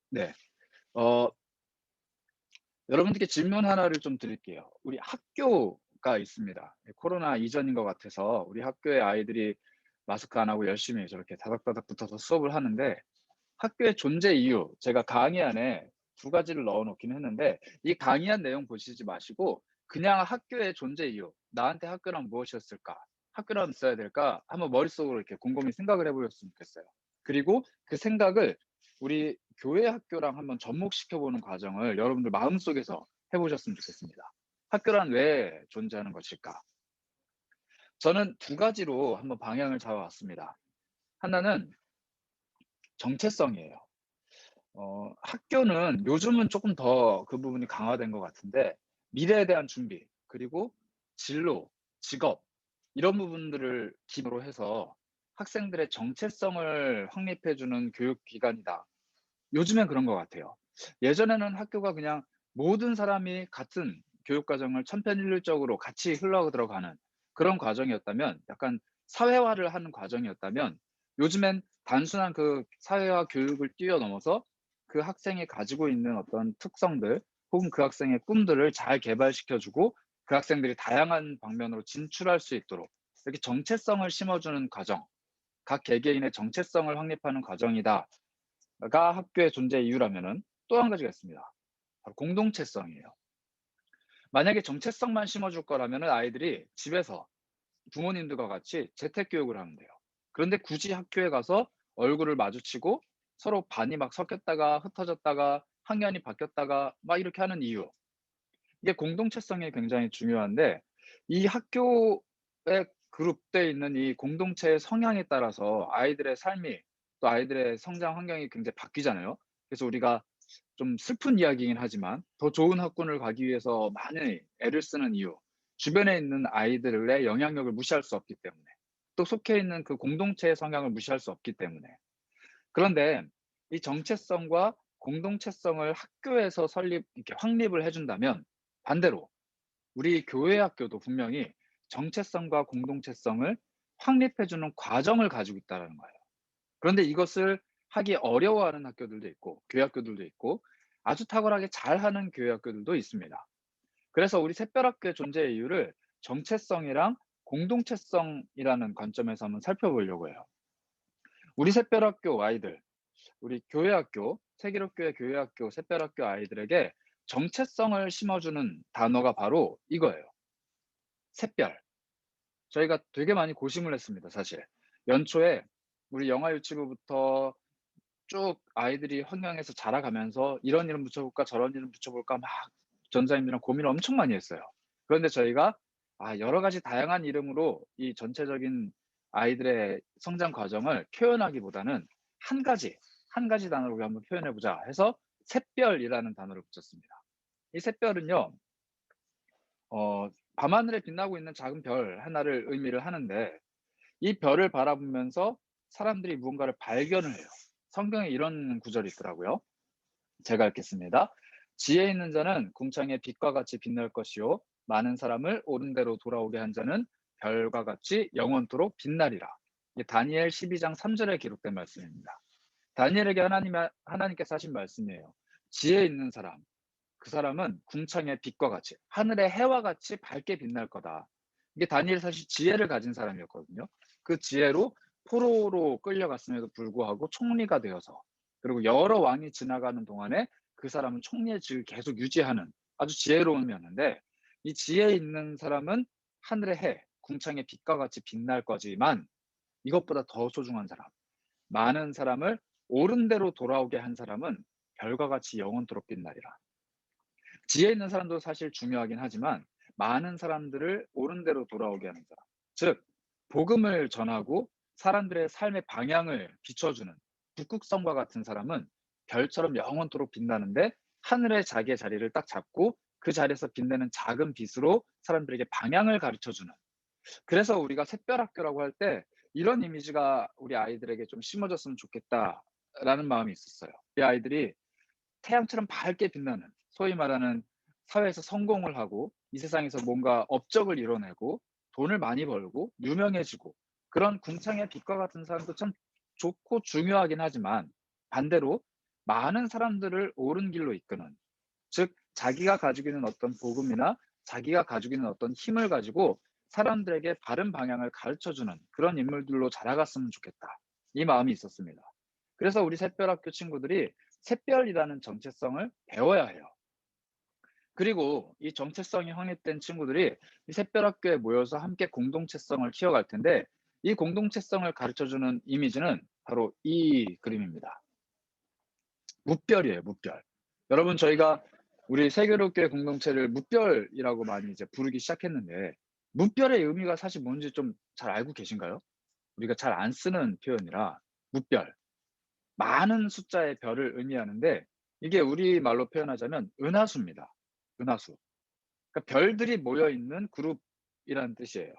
네. 어 여러분들께 질문 하나를 좀 드릴게요. 우리 학교가 있습니다. 코로나 이전인 것 같아서 우리 학교의 아이들이 마스크 안 하고 열심히 저렇게 다닥다닥 붙어서 수업을 하는데, 학교의 존재 이유, 제가 강의 안에 두 가지를 넣어 놓긴 했는데, 이 강의한 내용 보시지 마시고 그냥 학교의 존재 이유, '나한테 학교란 무엇이었을까? 학교라면 있어야 될까?' 한번 머릿속으로 이렇게 곰곰이 생각을 해 보셨으면 좋겠어요. 그리고 그 생각을 우리 교회 학교랑 한번 접목시켜 보는 과정을 여러분들 마음속에서 해 보셨으면 좋겠습니다. '학교란 왜 존재하는 것일까?' 저는 두 가지로 한번 방향을 잡아 봤습니다. 하나는 정체성이에요. 학교는 요즘은 쪼끔 더 그 부분이 강화된 것 같은데, 미래에 대한 준비, 그리고 진로, 직업, 이런 부분들을 기초로 해서 학생들의 정체성을 확립해 주는 교육 기관이다. 요즘엔 그런 것 같아요. 예전에는 학교가 그냥 모든 사람이 같은 교육 과정을 천편일률적으로 같이 흘러 들어가는 그런 과정이었다면, 약간 사회화를 하는 과정이었다면, 요즘엔 단순한 그 사회화 교육을 뛰어넘어서 그 학생이 가지고 있는 어떤 특성들, 혹은 그 학생의 꿈들을 잘 개발시켜 주고 그 학생들이 다양한 방면으로 진출할 수 있도록 이렇게 정체성을 심어 주는 과정, 각 개개인의 정체성을 확립하는 과정이다가 학교의 존재 이유라면은, 또 한 가지가 있습니다. 바로 공동체성이에요. 만약에 정체성만 심어 줄 거라면은 아이들이 집에서 부모님들과 같이 재택교육을 하면 돼요. 그런데 굳이 학교에 가서 얼굴을 마주치고 서로 반이 막 섞였다가 흩어졌다가 학년이 바뀌었다가 막 이렇게 하는 이유, 이게 공동체성이 굉장히 중요한데, 이 학교에 그룹되어 있는 이 공동체의 성향에 따라서 아이들의 삶이, 또 아이들의 성장 환경이 굉장히 바뀌잖아요. 그래서 우리가 좀 슬픈 이야기이긴 하지만 더 좋은 학군을 가기 위해서 많이 애를 쓰는 이유, 주변에 있는 아이들의 영향력을 무시할 수 없기 때문에, 또 속해 있는 그 공동체의 성향을 무시할 수 없기 때문에. 그런데 이 정체성과 공동체성을 학교에서 설립 이렇게 확립을 해 준다면, 반대로 우리 교회 학교도 분명히 정체성과 공동체성을 확립해 주는 과정을 가지고 있다라는 거예요. 그런데 이것을 하기 어려워하는 학교들도 있고 교회 학교들도 있고, 아주 탁월하게 잘하는 교회 학교들도 있습니다. 그래서 우리 샛별학교의 존재 이유를 정체성이랑 공동체성이라는 관점에서 한번 살펴보려고 해요. 우리 샛별학교 아이들, 우리 교회 학교, 세기록교회 교회 학교 샛별학교 아이들에게 정체성을 심어주는 단어가 바로 이거예요. 샛별. 저희가 되게 많이 고심을 했습니다, 사실. 연초에 우리 영아 유치부부터 쭉 아이들이 환경에서 자라가면서 이런 이름 붙여볼까 저런 이름 붙여볼까 막 전사님들이랑 고민을 엄청 많이 했어요. 그런데 저희가 여러 가지 다양한 이름으로 이 전체적인 아이들의 성장 과정을 표현하기보다는 한 가지, 한 가지 단어로 우리 한번 표현해 보자 해서 샛별이라는 단어를 붙였습니다. 이 샛별은요, 밤하늘에 빛나고 있는 작은 별 하나를 의미를 하는데, 이 별을 바라보면서 사람들이 무언가를 발견을 해요. 성경에 이런 구절이 있더라고요. 제가 읽겠습니다. "지혜 있는 자는 궁창의 빛과 같이 빛날 것이요 많은 사람을 옳은 대로 돌아오게 한 자는 별과 같이 영원토록 빛나리라." 이게 다니엘 12장 3 절에 기록된 말씀입니다. 다니엘에게 하나님께서 하신 말씀이에요. 지혜 있는 사람, 그 사람은 궁창의 빛과 같이, 하늘의 해와 같이 밝게 빛날 거다. 이게 다니엘이 사실 지혜를 가진 사람이었거든요. 그 지혜로 포로로 끌려갔음에도 불구하고 총리가 되어서, 그리고 여러 왕이 지나가는 동안에 그 사람은 총리의 직을 계속 유지하는 아주 지혜로운 면인데, 이 지혜 있는 사람은 하늘의 해, 궁창의 빛과 같이 빛날 거지만, 이것보다 더 소중한 사람, 많은 사람을 옳은 대로 돌아오게 한 사람은 별과 같이 영원토록 빛나리라. 지혜 있는 사람도 사실 중요하긴 하지만, 많은 사람들을 옳은 대로 돌아오게 하는 사람, 즉 복음을 전하고 사람들의 삶의 방향을 비춰주는 북극성과 같은 사람은 별처럼 영원토록 빛나는데, 하늘에 자기의 자리를 딱 잡고 그 자리에서 빛내는 작은 빛으로 사람들에게 방향을 가르쳐 주는, 그래서 우리가 샛별학교라고 할 때 이런 이미지가 우리 아이들에게 좀 심어졌으면 좋겠다라는 마음이 있었어요. 우리 아이들이 태양처럼 밝게 빛나는, 소위 말하는 사회에서 성공을 하고 이 세상에서 뭔가 업적을 이뤄내고 돈을 많이 벌고 유명해지고, 그런 궁창의 빛과 같은 사람도 참 좋고 중요하긴 하지만, 반대로 많은 사람들을 옳은 길로 이끄는, 즉 자기가 가지고 있는 어떤 복음이나 자기가 가지고 있는 어떤 힘을 가지고 사람들에게 바른 방향을 가르쳐 주는 그런 인물들로 자라갔으면 좋겠다. 이 마음이 있었습니다. 그래서 우리 샛별학교 친구들이 샛별이라는 정체성을 배워야 해요. 그리고 이 정체성이 확립된 친구들이 이 샛별학교에 모여서 함께 공동체성을 키워갈 텐데, 이 공동체성을 가르쳐 주는 이미지는 바로 이 그림입니다. 무별이에요, 무별. 여러분, 저희가 우리 세계로교회 공동체를 무별이라고 많이 이제 부르기 시작했는데, 무별의 의미가 사실 뭔지 좀 잘 알고 계신가요? 우리가 잘 안 쓰는 표현이라 무별, 많은 숫자의 별을 의미하는데, 이게 우리말로 표현하자면 은하수입니다. 은하수. 그러니까 별들이 모여 있는 그룹이라는 뜻이에요.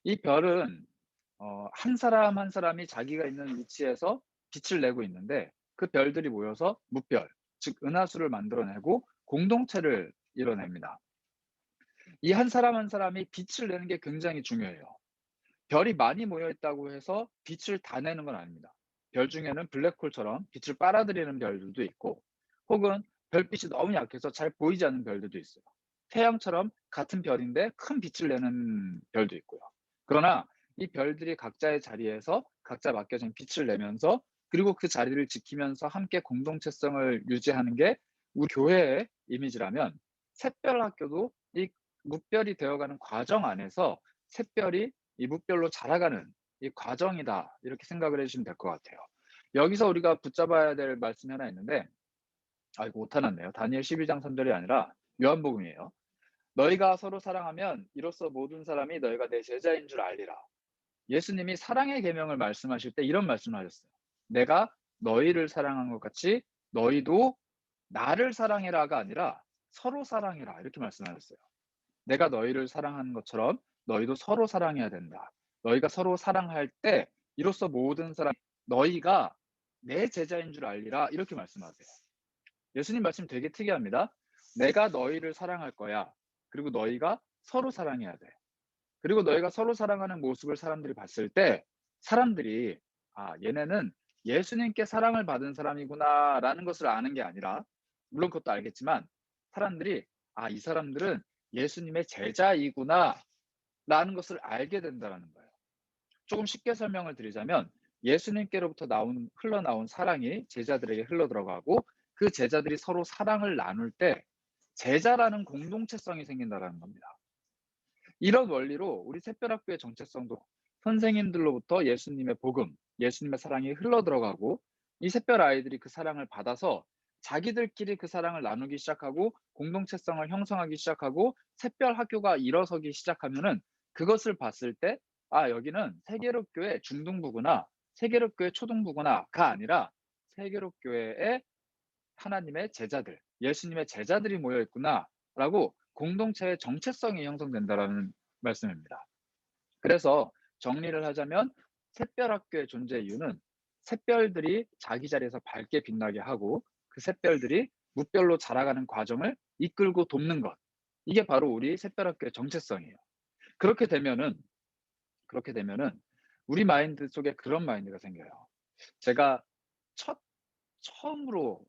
이 별은 한 사람 한 사람이 자기가 있는 위치에서 빛을 내고 있는데, 그 별들이 모여서 무별, 즉 은하수를 만들어내고 공동체를 이뤄냅니다. 이 한 사람 한 사람이 빛을 내는 게 굉장히 중요해요. 별이 많이 모여 있다고 해서 빛을 다 내는 건 아닙니다. 별 중에는 블랙홀처럼 빛을 빨아들이는 별들도 있고, 혹은 별빛이 너무 약해서 잘 보이지 않는 별들도 있어요. 태양처럼 같은 별인데 큰 빛을 내는 별도 있고요. 그러나 이 별들이 각자의 자리에서 각자 맡겨진 빛을 내면서, 그리고 그 자리를 지키면서 함께 공동체성을 유지하는 게 우리 교회의 이미지라면, 샛별학교도 이 무별이 되어가는 과정 안에서 샛별이 이 무별로 자라가는 이 과정이다, 이렇게 생각을 해 주시면 될 것 같아요. 여기서 우리가 붙잡아야 될 말씀이 하나 있는데, 이거 오타 났네요. 다니엘 12장 3절이 아니라 요한복음이에요. "너희가 서로 사랑하면 이로써 모든 사람이 너희가 내 제자인 줄 알리라." 예수님이 사랑의 계명을 말씀하실 때 이런 말씀을 하셨어요. "내가 너희를 사랑한 것 같이 너희도 나를 사랑해라가 아니라 서로 사랑해라." 이렇게 말씀하셨어요. "내가 너희를 사랑하는 것처럼 너희도 서로 사랑해야 된다. 너희가 서로 사랑할 때 이로써 모든 사람이 너희가 내 제자인 줄 알리라." 이렇게 말씀하세요. 예수님 말씀 되게 특이합니다. "내가 너희를 사랑할 거야." 그리고 "너희가 서로 사랑해야 돼." 그리고 너희가 서로 사랑하는 모습을 사람들이 봤을 때, 사람들이 '아, 얘네는 예수님께 사랑을 받은 사람이구나.'라는 것을 아는 게 아니라, 물론 그것도 알겠지만, 사람들이 '아, 이 사람들은 예수님의 제자이구나.'라는 것을 알게 된다라는 거예요. 조금 쉽게 설명을 드리자면, 예수님께로부터 흘러나온 사랑이 제자들에게 흘러들어가고, 그 제자들이 서로 사랑을 나눌 때 제자라는 공동체성이 생긴다라는 겁니다. 이런 원리로 우리 샛별학교의 정체성도 선생님들로부터 예수님의 복음, 예수님의 사랑이 흘러들어가고, 이 샛별 아이들이 그 사랑을 받아서 자기들끼리 그 사랑을 나누기 시작하고 공동체성을 형성하기 시작하고 샛별 학교가 일어서기 시작하면은, 그것을 봤을 때 '아, 여기는 세계롭교회 중등부구나. 세계롭교회 초등부구나.'가 아니라 '세계롭교회의 하나님의 제자들, 예수님의 제자들이 모여 있구나.'라고 공동체의 정체성이 형성된다라는 말씀입니다. 그래서 정리를 하자면, 샛별학교의 존재 이유는 샛별들이 자기 자리에서 밝게 빛나게 하고, 그 샛별들이 무별로 자라가는 과정을 이끌고 돕는 것. 이게 바로 우리 샛별학교의 정체성이에요. 그렇게 되면은 그렇게 되면은 우리 마인드 속에 그런 마인드가 생겨요. 제가 첫 처음으로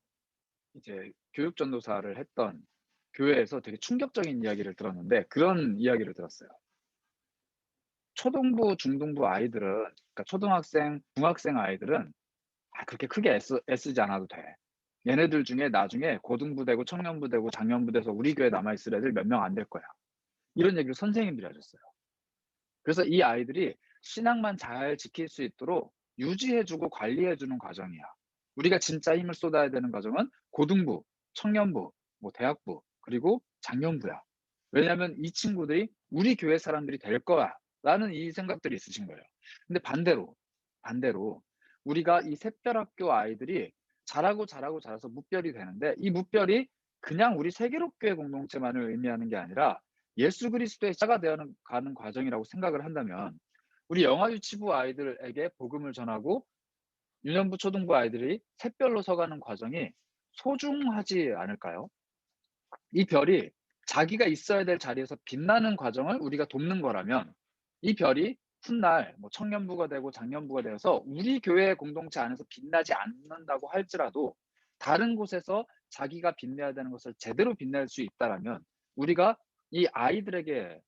이제 교육 전도사를 했던 교회에서 되게 충격적인 이야기를 들었는데, 그런 이야기를 들었어요. 초등부, 중등부 아이들은, 그러니까 초등학생, 중학생 아이들은 그렇게 크게 애쓰지 않아도 돼. 얘네들 중에 나중에 고등부 되고 청년부 되고 장년부 돼서 우리 교회에 남아 있을 애들 몇 명 안 될 거야. 이런 얘기를 선생님들이 하셨어요. 그래서 이 아이들이 신앙만 잘 지킬 수 있도록 유지해 주고 관리해 주는 과정이야. 우리가 진짜 힘을 쏟아야 되는 과정은 고등부, 청년부, 뭐 대학부, 그리고 장년부야. 왜냐하면 이 친구들이 '우리 교회 사람들이 될 거야.'라는 이 생각들이 있으신 거예요. 근데 반대로 우리가 이 샛별학교 아이들이 자라서 무별이 되는데, 이 무별이 그냥 우리 세계롭교회 공동체만을 의미하는 게 아니라 예수 그리스도의 자가 되어 가는 과정이라고 생각을 한다면, 우리 영아 유치부 아이들에게 복음을 전하고 유년부 초등부 아이들이 샛별로 서가는 과정이 소중하지 않을까요? 이 별이 자기가 있어야 될 자리에서 빛나는 과정을 우리가 돕는 거라면, 이 별이 훗날 뭐 청년부가 되고 장년부가 되어서 우리 교회 공동체 안에서 빛나지 않는다고 할지라도 다른 곳에서 자기가 빛내야 되는 것을 제대로 빛낼 수 있다라면 우리가 이 아이들에게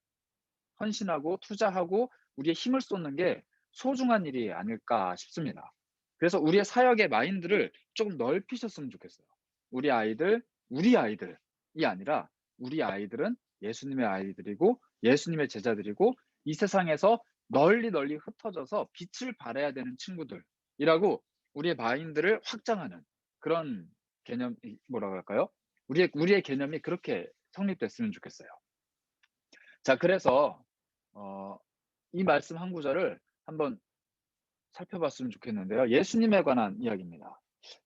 헌신하고 투자하고 우리의 힘을 쏟는 게 소중한 일이 아닐까 싶습니다. 그래서 우리의 사역의 마인드를 조금 넓히셨으면 좋겠어요. 우리 아이들, 우리 아이들이 아니라 우리 아이들은 예수님의 아이들이고 예수님의 제자들이고 이 세상에서 널리 널리 흩어져서 빛을 발해야 되는 친구들이라고 우리의 마인드를 확장하는 그런 개념이 뭐라 그럴까요? 우리의 개념이 그렇게 성립됐으면 좋겠어요. 자, 그래서 어 이 말씀 한 구절을 한번 살펴봤으면 좋겠는데요. 예수님에 관한 이야기입니다.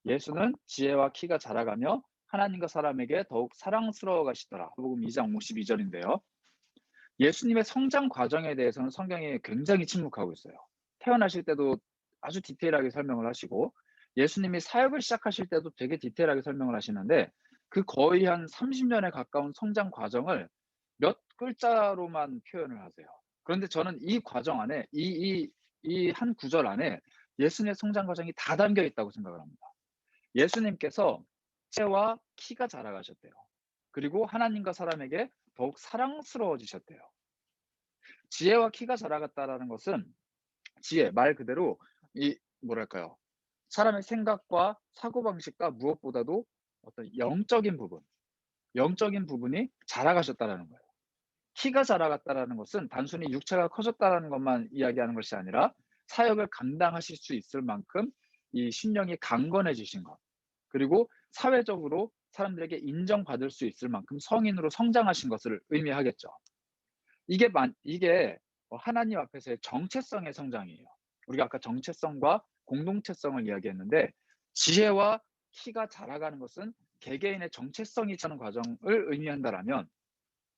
예수는 지혜와 키가 자라가며 하나님과 사람에게 더욱 사랑스러워 가시더라. 마태복음 2장 52절인데요. 예수님의 성장 과정에 대해서는 성경이 굉장히 침묵하고 있어요. 태어나실 때도 아주 디테일하게 설명을 하시고 예수님이 사역을 시작하실 때도 되게 디테일하게 설명을 하시는데 그 거의 한 30년에 가까운 성장 과정을 몇 글자로만 표현을 하세요. 그런데 저는 이 과정 안에 이 한 구절 안에 예수님의 성장 과정이 다 담겨 있다고 생각을 합니다. 예수님께서 지혜와 키가 자라가셨대요. 그리고 하나님과 사람에게 더욱 사랑스러워지셨대요. 지혜와 키가 자라갔다라는 것은 지혜 말 그대로 이 뭐랄까요? 사람의 생각과 사고방식과 무엇보다도 어떤 영적인 부분이 자라가셨다라는 거예요. 키가 자라갔다라는 것은 단순히 육체가 커졌다라는 것만 이야기하는 것이 아니라 사역을 감당하실 수 있을 만큼 이 신령이 강건해지신 것, 그리고 사회적으로 사람들에게 인정받을 수 있을 만큼 성인으로 성장하신 것을 의미하겠죠. 이게 하나님 앞에서의 정체성의 성장이에요. 우리가 아까 정체성과 공동체성을 이야기했는데 지혜와 키가 자라가는 것은 개개인의 정체성이 자라는 과정을 의미한다라면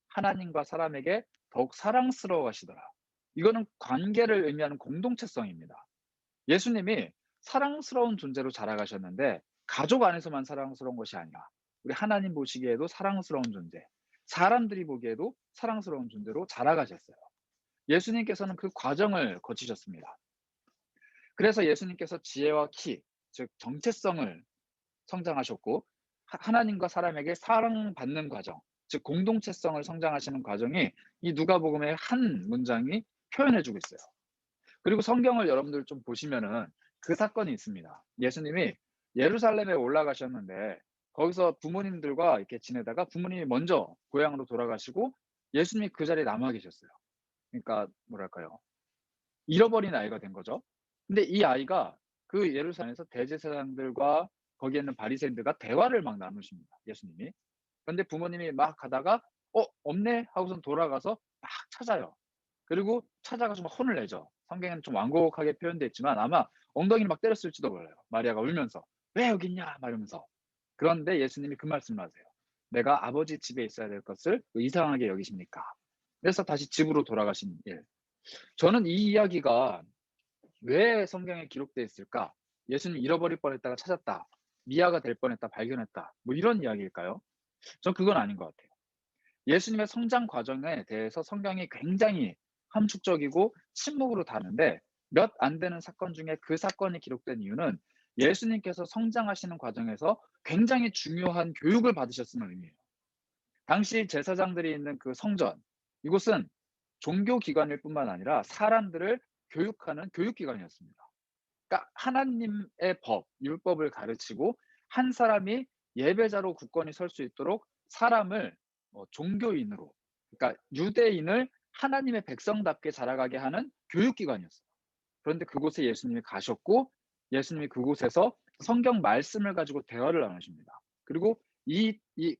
하나님과 사람에게 더욱 사랑스러워하시더라. 이거는 관계를 의미하는 공동체성입니다. 예수님이 사랑스러운 존재로 자라가셨는데 가족 안에서만 사랑스러운 것이 아니라 우리 하나님 보시기에도 사랑스러운 존재, 사람들이 보기에도 사랑스러운 존재로 자라가셨어요. 예수님께서는 그 과정을 거치셨습니다. 그래서 예수님께서 지혜와 키, 즉 정체성을 성장하셨고 하나님과 사람에게 사랑받는 과정, 즉 공동체성을 성장하시는 과정이 이 누가복음의 한 문장이 표현해 주고 있어요. 그리고 성경을 여러분들 좀 보시면은 그 사건이 있습니다. 예수님이 예루살렘에 올라가셨는데 거기서 부모님들과 이렇게 지내다가 부모님이 먼저 고향으로 돌아가시고 예수님이 그 자리에 남아 계셨어요. 그러니까 뭐랄까요? 잃어버린 아이가 된 거죠. 근데 이 아이가 그 예루살렘에서 대제사장들과 거기에 있는 바리새인들과 대화를 막 나누십니다, 예수님이. 그런데 부모님이 막 가다가 없네 하고선 돌아가서 막 찾아요. 그리고 찾아가서 막 혼을 내죠. 성경에는 좀 완곡하게 표현되어 있지만 아마 엉덩이를 막 때렸을지도 몰라요. 마리아가 울면서 "왜 여기 있냐?" 막 이러면서. 그런데 예수님이 그 말씀을 하세요. "내가 아버지 집에 있어야 될 것을 왜 이상하게 여기십니까?" 그래서 다시 집으로 돌아가신 일. 저는 이 이야기가 왜 성경에 기록되어 있을까? 예수님 잃어버릴 뻔했다가 찾았다. 미아가 될 뻔했다 발견했다. 뭐 이런 이야기일까요? 전 그건 아닌 것 같아요. 예수님의 성장 과정에 대해서 성경이 굉장히 함축적이고 침묵으로 다루는데 몇 안 되는 사건 중에 그 사건이 기록된 이유는 예수님께서 성장하시는 과정에서 굉장히 중요한 교육을 받으셨음을 의미해요. 당시 제사장들이 있는 그 성전, 이곳은 종교 기관일 뿐만 아니라 사람들을 교육하는 교육 기관이었습니다. 그러니까 하나님의 법, 율법을 가르치고 한 사람이 예배자로 굳건히 설 수 있도록 사람을 종교인으로, 그러니까 유대인을 하나님의 백성답게 자라가게 하는 교육기관이었어요. 그런데 그곳에 예수님이 가셨고 예수님이 그곳에서 성경 말씀을 가지고 대화를 나누십니다. 그리고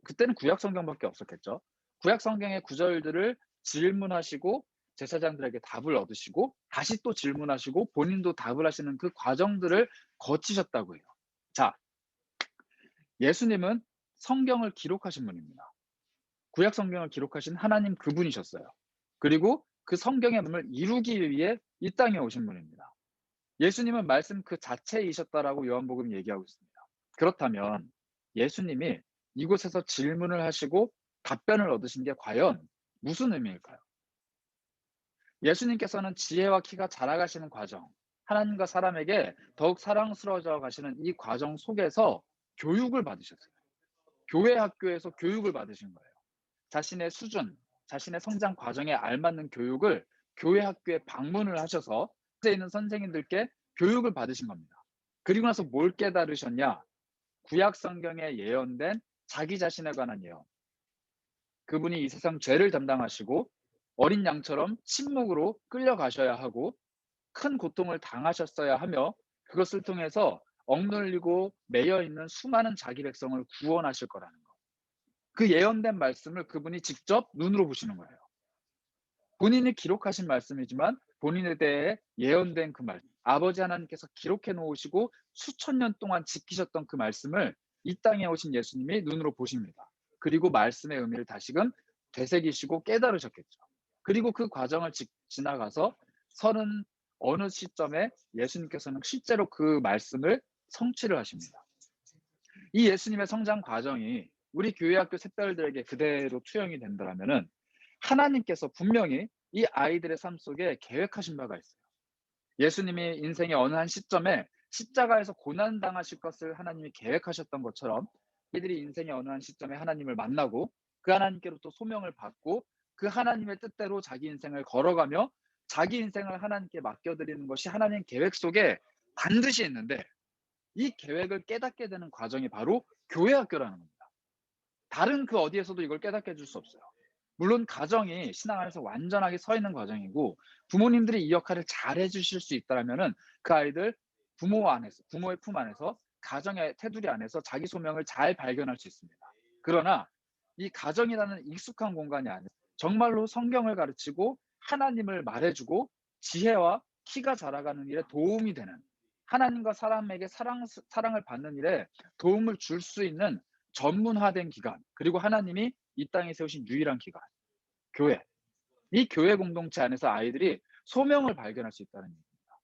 그때는 구약 성경밖에 없었겠죠. 구약 성경의 구절들을 질문하시고 제사장들에게 답을 얻으시고 다시 또 질문하시고 본인도 답을 하시는 그 과정들을 거치셨다고 해요. 자, 예수님은 성경을 기록하신 분입니다. 구약 성경을 기록하신 하나님 그분이셨어요. 그리고 그 성경의 말씀을 이루기 위해 이 땅에 오신 분입니다. 예수님은 말씀 그 자체이셨다라고 요한복음이 얘기하고 있습니다. 그렇다면 예수님이 이곳에서 질문을 하시고 답변을 얻으신 게 과연 무슨 의미일까요? 예수님께서는 지혜와 키가 자라가시는 과정, 하나님과 사람에게 더욱 사랑스러워져 가시는 이 과정 속에서 교육을 받으셨어요. 교회 학교에서 교육을 받으신 거예요. 자신의 수준, 자신의 성장 과정에 알맞는 교육을 교회 학교에 방문을 하셔서 그에 있는 선생님들께 교육을 받으신 겁니다. 그리고 나서 뭘 깨달으셨냐? 구약 성경에 예언된 자기 자신에 관한 예언. 그분이 이 세상 죄를 담당하시고 어린 양처럼 침묵으로 끌려가셔야 하고 큰 고통을 당하셨어야 하며 그것을 통해서 억눌리고 매여 있는 수많은 자기 백성을 구원하실 거라는 거. 그 예언된 말씀을 그분이 직접 눈으로 보시는 거예요. 본인이 기록하신 말씀이지만 본인에 대해 예언된 그 말씀, 아버지 하나님께서 기록해 놓으시고 수천 년 동안 지키셨던 그 말씀을 이 땅에 오신 예수님이 눈으로 보십니다. 그리고 말씀의 의미를 다시금 되새기시고 깨달으셨겠죠. 그리고 그 과정을 지나가서 서른 어느 시점에 예수님께서는 실제로 그 말씀을 성취를 하십니다. 이 예수님의 성장 과정이 우리 교회학교 샛별들에게 그대로 투영이 된다면은 하나님께서 분명히 이 아이들의 삶 속에 계획하신 바가 있어요. 예수님이 인생의 어느 한 시점에 십자가에서 고난 당하실 것을 하나님이 계획하셨던 것처럼 이들이 인생의 어느 한 시점에 하나님을 만나고 그 하나님께로부터 소명을 받고 그 하나님의 뜻대로 자기 인생을 걸어가며 자기 인생을 하나님께 맡겨드리는 것이 하나님 계획 속에 반드시 있는데 이 계획을 깨닫게 되는 과정이 바로 교회 학교라는 겁니다. 다른 그 어디에서도 이걸 깨닫게 해줄 수 없어요. 물론 가정이 신앙 안에서 완전하게 서 있는 과정이고 부모님들이 이 역할을 잘 해주실 수 있다면은 그 아이들 부모의 품 안에서 가정의 테두리 안에서 자기 소명을 잘 발견할 수 있습니다. 그러나 이 가정이라는 익숙한 공간이 아니라 정말로 성경을 가르치고 하나님을 말해주고 지혜와 키가 자라가는 일에 도움이 되는 하나님과 사람에게 사랑을 받는 일에 도움을 줄 수 있는 전문화된 기관, 그리고 하나님이 이 땅에 세우신 유일한 기관, 교회. 이 교회 공동체 안에서 아이들이 소명을 발견할 수 있다는 얘기입니다.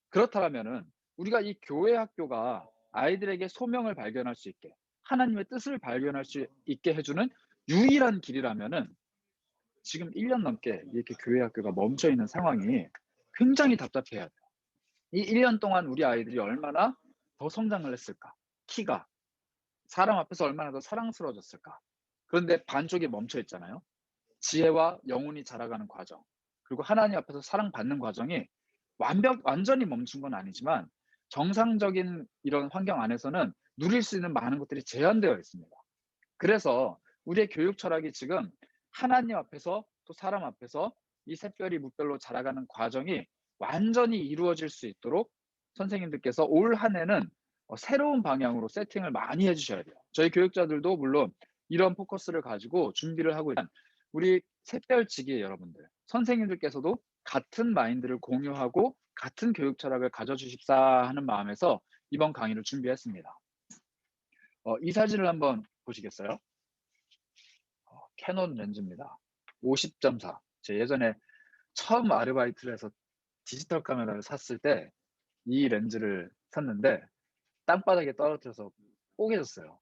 그렇다면은 우리가 이 교회 학교가 아이들에게 소명을 발견할 수 있게 하나님의 뜻을 발견할 수 있게 해주는 유일한 길이라면은 지금 1년 넘게 이렇게 교회 학교가 멈춰 있는 상황이 굉장히 답답해야 돼요. 이 1년 동안 우리 아이들이 얼마나 더 성장을 했을까? 키가 사람 앞에서 얼마나 더 사랑스러워졌을까? 그런데 반쪽이 멈춰 있잖아요. 지혜와 영혼이 자라가는 과정, 그리고 하나님 앞에서 사랑받는 과정이 완전히 멈춘 건 아니지만 정상적인 이런 환경 안에서는 누릴 수 있는 많은 것들이 제한되어 있습니다. 그래서 우리의 교육 철학이 지금 하나님 앞에서 또 사람 앞에서 이 샛별이 무별로 자라가는 과정이 완전히 이루어질 수 있도록 선생님들께서 올 한 해는 새로운 방향으로 세팅을 많이 해주셔야 돼요. 저희 교육자들도 물론 이런 포커스를 가지고 준비를 하고 있지만 우리 샛별지기 여러분들, 선생님들께서도 같은 마인드를 공유하고 같은 교육 철학을 가져주십사 하는 마음에서 이번 강의를 준비했습니다. 이 사진을 한번 보시겠어요? 캐논 렌즈입니다. 50.4. 제 예전에 처음 아르바이트를 해서 디지털 카메라를 샀을 때 이 렌즈를 샀는데 땅바닥에 떨어뜨려서 뽀개졌어요.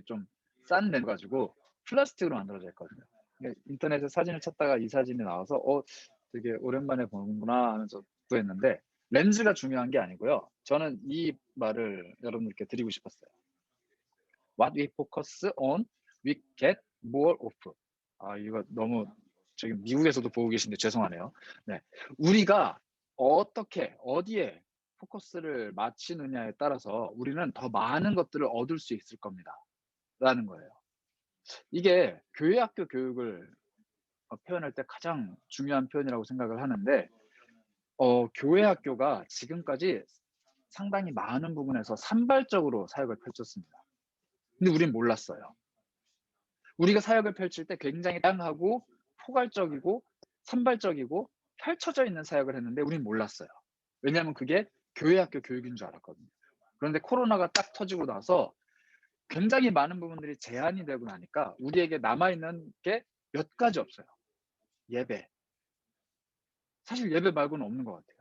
좀 싼 렌즈 가지고 플라스틱으로 만들어져 있거든요. 인터넷에 사진을 찾다가 이 사진이 나와서 되게 오랜만에 보는구나 하면서 구했는데 렌즈가 중요한 게 아니고요. 저는 이 말을 여러분들께 드리고 싶었어요. What we focus on, we get more of. 이거 너무 저기 미국에서도 보고 계신데 죄송하네요. 네, 우리가 어떻게 어디에 포커스를 맞추느냐에 따라서 우리는 더 많은 것들을 얻을 수 있을 겁니다. 라는 거예요. 이게 교회 학교 교육을 표현할 때 가장 중요한 표현이라고 생각을 하는데 교회 학교가 지금까지 상당히 많은 부분에서 산발적으로 사역을 펼쳤습니다. 근데 우린 몰랐어요. 우리가 사역을 펼칠 때 굉장히 다양하고 포괄적이고 산발적이고 펼쳐져 있는 사역을 했는데 우린 몰랐어요. 왜냐하면 그게 교회 학교 교육인 줄 알았거든요. 그런데 코로나가 딱 터지고 나서 굉장히 많은 부분들이 제한이 되고 나니까 우리에게 남아있는 게 몇 가지 없어요. 예배. 사실 예배 말고는 없는 것 같아요.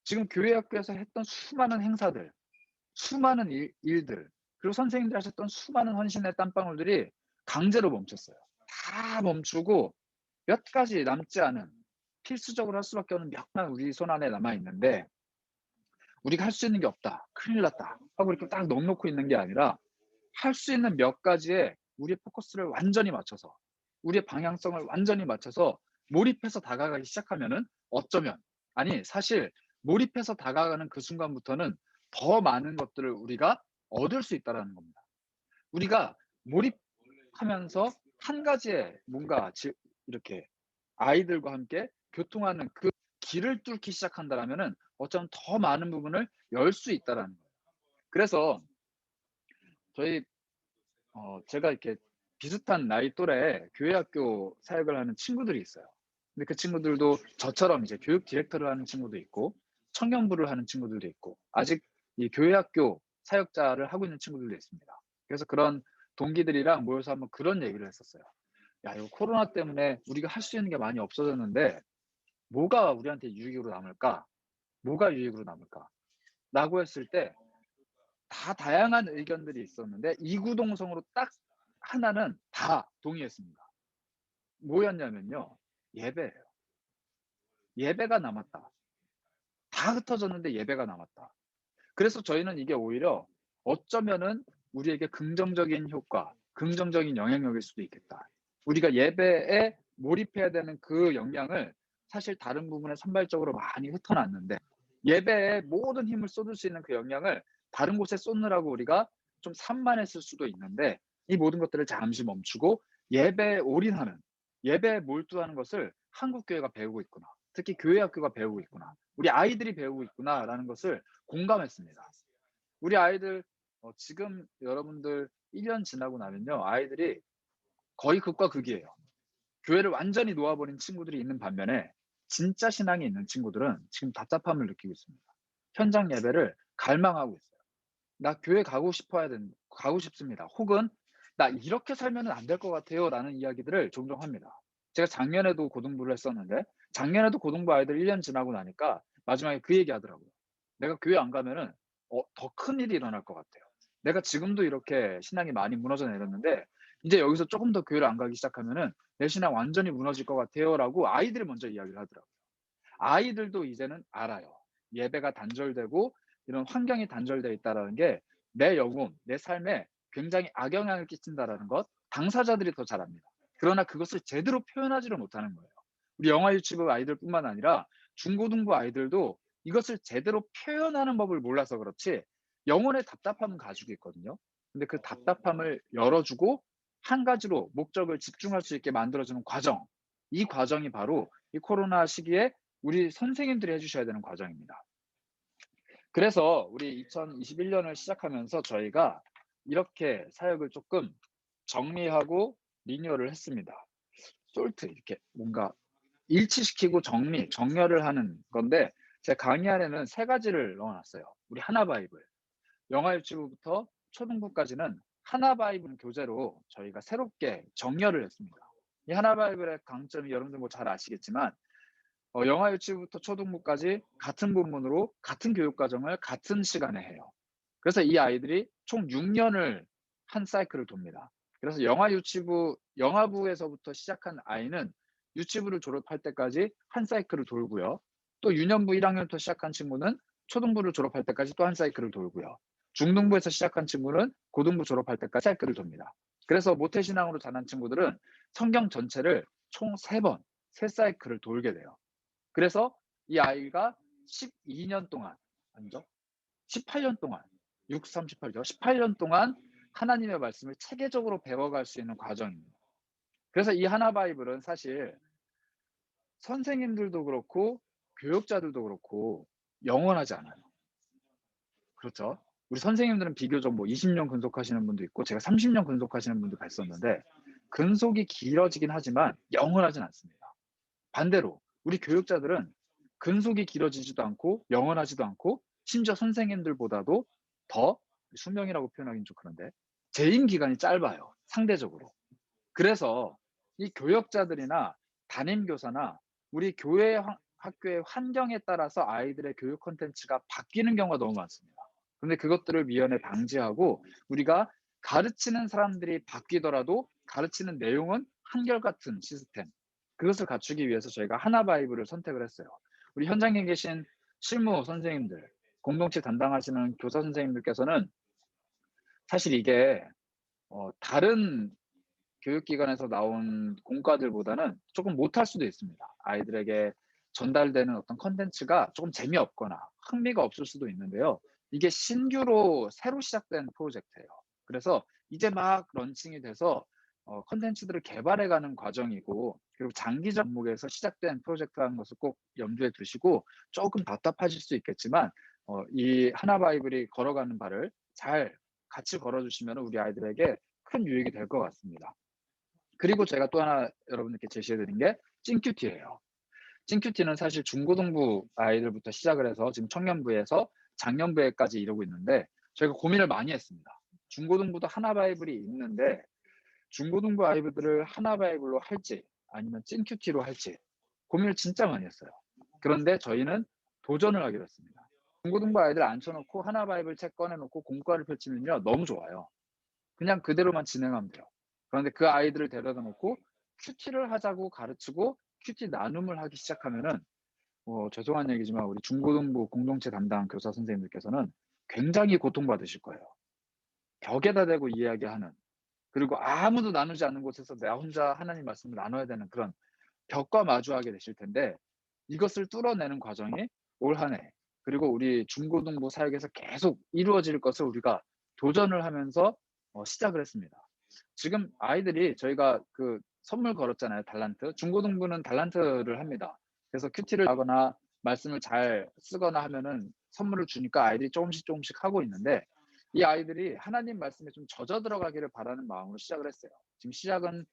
지금 교회 학교에서 했던 수많은 행사들, 수많은 일들, 그리고 선생님들이 하셨던 수많은 헌신의 땀방울들이 강제로 멈췄어요. 다 멈추고 몇 가지 남지 않은 필수적으로 할 수밖에 없는 몇만 우리 손 안에 남아있는데 우리가 할 수 있는 게 없다, 큰일 났다 하고 이렇게 딱 넉놓고 있는 게 아니라 할 수 있는 몇 가지에 우리의 포커스를 완전히 맞춰서, 우리의 방향성을 완전히 맞춰서 몰입해서 다가가기 시작하면은 어쩌면, 아니 사실 몰입해서 다가가는 그 순간부터는 더 많은 것들을 우리가 얻을 수 있다라는 겁니다. 우리가 몰입하면서 한 가지에 뭔가 이렇게 아이들과 함께 교통하는 그 길을 뚫기 시작한다라면은 어쩌면 더 많은 부분을 열 수 있다라는 거예요. 그래서 저희 제가 이렇게 비슷한 나이 또래 교회 학교 사역을 하는 친구들이 있어요. 근데 그 친구들도 저처럼 이제 교육 디렉터를 하는 친구도 있고 청년부를 하는 친구들도 있고 아직 이 교회 학교 사역자를 하고 있는 친구들도 있습니다. 그래서 그런 동기들이랑 모여서 한번 그런 얘기를 했었어요. "야 이거 코로나 때문에 우리가 할 수 있는 게 많이 없어졌는데 뭐가 우리한테 유익으로 남을까? 뭐가 유익으로 남을까?"라고 했을 때 다 다양한 의견들이 있었는데 이구동성으로 딱 하나는 다 동의했습니다. 뭐였냐면요. 예배예요. 예배가 남았다. 다 흩어졌는데 예배가 남았다. 그래서 저희는 이게 오히려 어쩌면은 우리에게 긍정적인 효과, 긍정적인 영향력일 수도 있겠다. 우리가 예배에 몰입해야 되는 그 역량을 사실 다른 부분에 산발적으로 많이 흩어놨는데 예배에 모든 힘을 쏟을 수 있는 그 역량을 다른 곳에 쏟느라고 우리가 좀 산만했을 수도 있는데 이 모든 것들을 잠시 멈추고 예배에 올인하는, 예배에 몰두하는 것을 한국 교회가 배우고 있구나. 특히 교회 학교가 배우고 있구나. 우리 아이들이 배우고 있구나라는 것을 공감했습니다. 우리 아이들 지금 여러분들 1년 지나고 나면요. 아이들이 거의 극과 극이에요. 교회를 완전히 놓아 버린 친구들이 있는 반면에 진짜 신앙이 있는 친구들은 지금 답답함을 느끼고 있습니다. 현장 예배를 갈망하고 있어요. "나 교회 가고 싶습니다." 혹은 "나 이렇게 살면은 안 될 것 같아요."라는 이야기들을 종종 합니다. 제가 작년에도 고등부를 했었는데 작년에도 고등부 아이들 1년 지나고 나니까 마지막에 그 얘기하더라고요. "내가 교회 안 가면은 더 큰일이 일어날 것 같아요. 내가 지금도 이렇게 신앙이 많이 무너져 내렸는데 이제 여기서 쪼금 더 교회를 안 가기 시작하면은 내 신앙 완전히 무너질 것 같아요."라고 아이들이 먼저 이야기를 하더라고요. 아이들도 이제는 알아요. 예배가 단절되고 이런 환경이 단절되어 있다라는 게 내 영혼, 내 삶에 굉장히 악영향을 끼친다라는 것, 당사자들이 더 잘 압니다. 그러나 그것을 제대로 표현하지를 못하는 거예요. 우리 영아 유치부 아이들뿐만 아니라 중고등부 아이들도 이것을 제대로 표현하는 법을 몰라서 그렇지 영혼의 답답함은 가지고 있거든요. 근데 그 답답함을 열어주고 한 가지로 목적을 집중할 수 있게 만들어주는 과정, 이 과정이 바로 이 코로나 시기에 우리 선생님들이 해 주셔야 되는 과정입니다. 그래서 우리 2021 년을 시작하면서 저희가 이렇게 사역을 쪼끔 정리하고 리뉴얼을 했습니다. 솔트 이렇게 뭔가 일치시키고 정렬을 하는 건데 제 강의 안에는 3 가지를 넣어 놨어요. 우리 하나 바이블. 영아 유치부부터 초등부까지는 하나 바이블 교재로 저희가 새롭게 정렬을 했습니다. 이 하나 바이블의 강점이 여러분들 뭐 잘 아시겠지만 영아 유치부부터 초등부까지 같은 본문으로 같은 교육 과정을 같은 시간에 해요. 그래서 이 아이들이 총 6 년을 한 사이클을 돕니다. 그래서 영아부에서부터 시작한 아이는 유치부를 졸업할 때까지 한 사이클을 돌고요. 또 유년부 1 학년부터 시작한 친구는 초등부를 졸업할 때까지 또 한 사이클을 돌고요. 중등부에서 시작한 친구는 고등부 졸업할 때까지 사이클을 돕니다. 그래서 모태신앙으로 자란 친구들은 성경 전체를 총 3 번, 3 사이클을 돌게 돼요. 그래서 이 아이가 12년 동안, 아니죠. 18년 동안, 6, 3, 18죠. 18년 동안 하나님의 말씀을 체계적으로 배워갈 수 있는 과정입니다. 그래서 이 하나 바이블은 사실 선생님들도 그렇고 교육자들도 그렇고 영원하지 않아요. 그렇죠. 우리 선생님들은 비교적 뭐 20년 근속하시는 분도 있고 제가 30년 근속하시는 분도 봤었는데 근속이 길어지긴 하지만 영원하진 않습니다. 반대로 우리 교육자들은 근속이 길어지지도 않고 영원하지도 않고 심지어 선생님들보다도 더, 수명이라고 표현하기는 좀 그런데 재임 기간이 짧아요, 상대적으로. 그래서 이 교역자들이나 담임 교사나 우리 교회 학교의 환경에 따라서 아이들의 교육 콘텐츠가 바뀌는 경우가 너무 많습니다. 근데 그것들을 미연에 방지하고 우리가 가르치는 사람들이 바뀌더라도 가르치는 내용은 한결같은 시스템, 그것을 갖추기 위해서 저희가 하나 바이블을 선택을 했어요. 우리 현장에 계신 실무 선생님들, 공동체 담당하시는 교사 선생님들께서는 사실 이게 다른 교육기관에서 나온 공과들보다는 조금 못할 수도 있습니다. 아이들에게 전달되는 어떤 콘텐츠가 조금 재미없거나 흥미가 없을 수도 있는데요. 이게 신규로 새로 시작된 프로젝트예요. 그래서 이제 막 런칭이 돼서 콘텐츠들을 개발해 가는 과정이고, 그리고 장기적 목에서 시작된 프로젝트라는 것을 꼭 염두에 두시고, 조금 답답하실 수 있겠지만 이 하나바이블이 걸어가는 발을 잘 같이 걸어 주시면 우리 아이들에게 큰 유익이 될 것 같습니다. 그리고 제가 또 하나 여러분들께 제시해 드린 게 찡큐티예요. 찡큐티는 사실 중고등부 아이들부터 시작을 해서 지금 청년부에서 장년부에까지 이루고 있는데, 저희가 고민을 많이 했습니다. 중고등부도 하나바이블이 있는데 중고등부 아이들을 하나바이블로 할지 아니면 찡큐티로 할지 고민을 진짜 많이 했어요. 그런데 저희는 도전을 하기로 했습니다. 중고등부 아이들 앉혀 놓고 하나바이블 책 꺼내 놓고 공과를 펼치면요, 너무 좋아요. 그냥 그대로만 진행하면 돼요. 그런데 그 아이들을 데려다 놓고 큐티를 하자고 가르치고 큐티 나눔을 하기 시작하면은, 죄송한 얘기지만 우리 중고등부 공동체 담당 교사 선생님들께서는 굉장히 고통받으실 거예요. 벽에다 대고 이야기하는, 그리고 아무도 나누지 않는 곳에서 나 혼자 하나님 말씀을 나눠야 되는 그런 벽과 마주하게 되실 텐데, 이것을 뚫어내는 과정이 올 한 해, 그리고 우리 중고등부 사역에서 계속 이루어질 것을 우리가 도전을 하면서 시작을 했습니다. 지금 아이들이, 저희가 그 선물 걸었잖아요, 달란트. 중고등부는 달란트를 합니다. 그래서 큐티를 하거나 말씀을 잘 쓰거나 하면은 선물을 주니까 아이들이 조금씩 하고 있는데, 이 아이들이 하나님 말씀에 좀 젖어 들어가기를 바라는 마음으로 시작을 했어요. 지금 시작은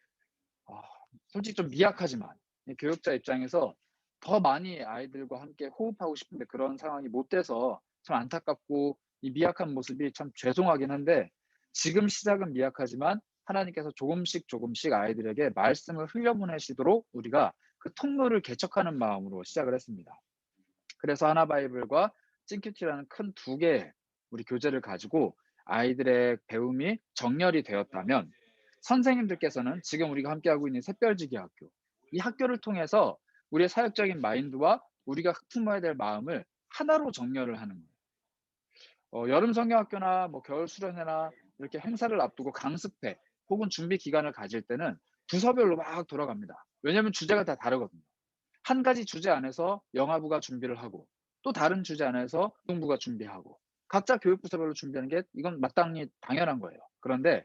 아 솔직히 좀 미약하지만, 이 교육자 입장에서 더 많이 아이들과 함께 호흡하고 싶은데 그런 상황이 못 돼서 참 안타깝고, 이 미약한 모습이 참 죄송하긴 한데, 지금 시작은 미약하지만 하나님께서 조금씩 아이들에게 말씀을 흘려보내시도록 우리가 그 통로를 개척하는 마음으로 시작을 했습니다. 그래서 하나바이블과 찡큐티라는 큰 두 개의 우리 교재를 가지고 아이들의 배움이 정렬이 되었다면, 선생님들께서는 지금 우리가 함께하고 있는 샛별지기 학교, 이 학교를 통해서 우리의 사역적인 마인드와 우리가 흙품어야 될 마음을 하나로 정렬을 하는 거예요. 여름 성경학교나 뭐 겨울 수련회나 이렇게 행사를 앞두고 강습회 혹은 준비 기간을 가질 때는 부서별로 막 돌아갑니다. 왜냐하면 주제가 다 다르거든요. 한 가지 주제 안에서 영화부가 준비를 하고, 또 다른 주제 안에서 교육부가 준비하고, 각자 교육부서별로 준비하는 게 이건 마땅히 당연한 거예요. 그런데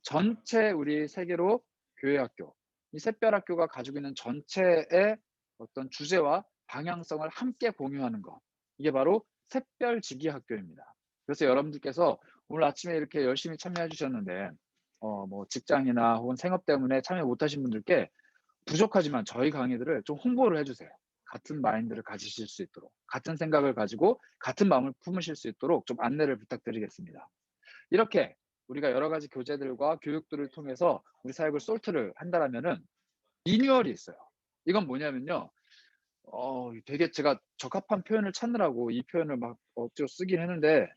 전체 우리 세계로 교회 학교, 이 샛별학교가 가지고 있는 전체의 어떤 주제와 방향성을 함께 공유하는 것, 이게 바로 샛별지기 학교입니다. 그래서 여러분들께서 오늘 아침에 이렇게 열심히 참여해 주셨는데 뭐 직장이나 혹은 생업 때문에 참여 못 하신 분들께 부족하지만 저희 강의들을 좀 홍보를 해 주세요. 같은 마인드를 가지실 수 있도록, 같은 생각을 가지고 같은 마음을 품으실 수 있도록 좀 안내를 부탁드리겠습니다. 이렇게 우리가 여러 가지 교재들과 교육들을 통해서 우리 사역을 솔트를 한다라면은 리뉴얼이 있어요. 이건 뭐냐면요. 되게 제가 적합한 표현을 찾느라고 이 표현을 막 억지로 쓰긴 했는데,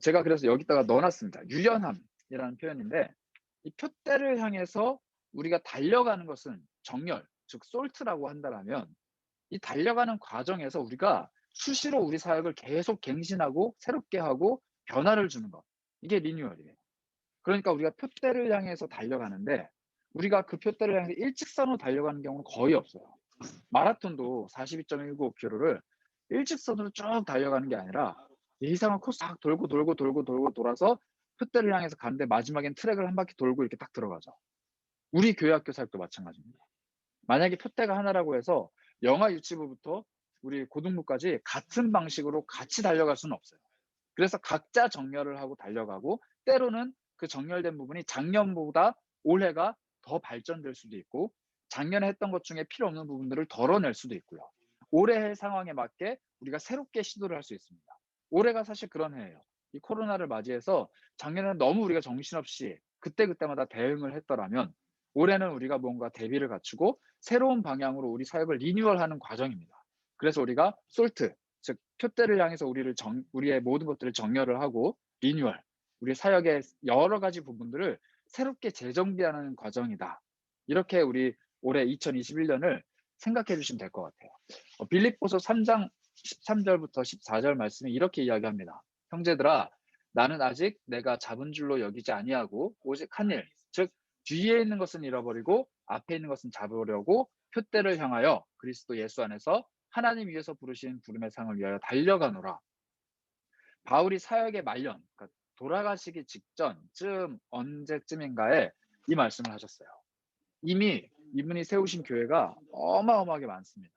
제가 그래서 여기다가 넣어 놨습니다. 유연함이라는 표현인데, 이 표대를 향해서 우리가 달려가는 것은 정렬, 즉 솔트라고 한다라면, 이 달려가는 과정에서 우리가 수시로 우리 사역을 계속 갱신하고 새롭게 하고 변화를 주는 것, 이게 리뉴얼이에요. 그러니까 우리가 표대를 향해서 달려가는데, 우리가 그 표대를 향해서 일직선으로 달려가는 경우는 거의 없어요. 마라톤도 42.195km를 일직선으로 쭉 달려가는 게 아니라 이상한 코스 딱 돌고 돌아서 표대를 향해서 가는데, 마지막엔 트랙을 한 바퀴 돌고 이렇게 딱 들어가죠. 우리 교회 학교 사역도 마찬가지입니다. 만약에 표대가 하나라고 해서 영아 유치부부터 우리 고등부까지 같은 방식으로 같이 달려갈 수는 없어요. 그래서 각자 정렬을 하고 달려가고, 때로는 그 정렬된 부분이 작년보다 올해가 더 발전될 수도 있고, 작년에 했던 것 중에 필요 없는 부분들을 덜어낼 수도 있고요. 올해의 상황에 맞게 우리가 새롭게 시도를 할 수 있습니다. 올해가 사실 그런 해예요. 이 코로나를 맞이해서 작년에는 너무 우리가 정신없이 그때그때마다 대응을 했더라면, 올해는 우리가 뭔가 대비를 갖추고 새로운 방향으로 우리 사역을 리뉴얼하는 과정입니다. 그래서 우리가 솔트, 즉 표대를 향해서 우리의 모든 것들을 정렬을 하고 리뉴얼, 우리 사역의 여러 가지 부분들을 새롭게 재정비하는 과정이다. 이렇게 우리 올해 2021년을 생각해 주시면 될 것 같아요. 빌립보서 3장 13절부터 14절 말씀이 이렇게 이야기합니다. 형제들아, 나는 아직 내가 잡은 줄로 여기지 아니하고 오직 한 일, 즉 뒤에 있는 것은 잃어버리고 앞에 있는 것은 잡으려고 표대를 향하여 그리스도 예수 안에서 하나님 위에서 부르신 부름의 상을 위하여 달려가노라. 바울이 사역의 말년, 그러니까 돌아가시기 직전쯤 언제쯤인가에 이 말씀을 하셨어요. 이미 이분이 세우신 교회가 어마어마하게 많습니다.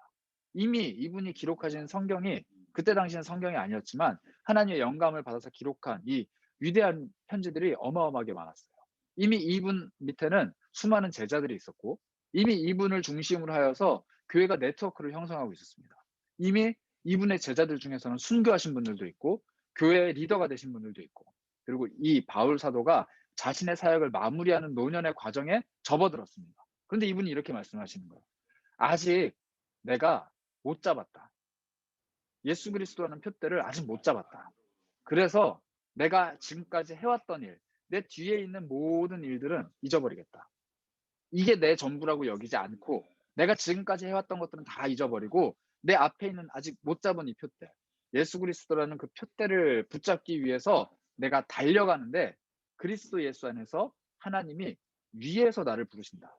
이미 이분이 기록하신 성경이 그때 당시엔 성경이 아니었지만 하나님의 영감을 받아서 기록한 이 위대한 편지들이 어마어마하게 많았어요. 이미 이분 밑에는 수많은 제자들이 있었고 이미 이분을 중심으로 하여서 교회가 네트워크를 형성하고 있었습니다. 이미 이분의 제자들 중에서는 순교하신 분들도 있고 교회의 리더가 되신 분들도 있고 그리고 이 바울 사도가 자신의 사역을 마무리하는 노년의 과정에 접어들었습니다. 그런데 이분이 이렇게 말씀하시는 거예요. 아직 내가 못 잡았다. 예수 그리스도라는 표대를 아직 못 잡았다. 그래서 내가 지금까지 해왔던 일, 내 뒤에 있는 모든 일들은 잊어버리겠다. 이게 내 전부라고 여기지 않고 내가 지금까지 해왔던 것들은 다 잊어버리고 내 앞에 있는 아직 못 잡은 이 표대, 예수 그리스도라는 그 표대를 붙잡기 위해서 내가 달려가는데 그리스도 예수 안에서 하나님이 위에서 나를 부르신다.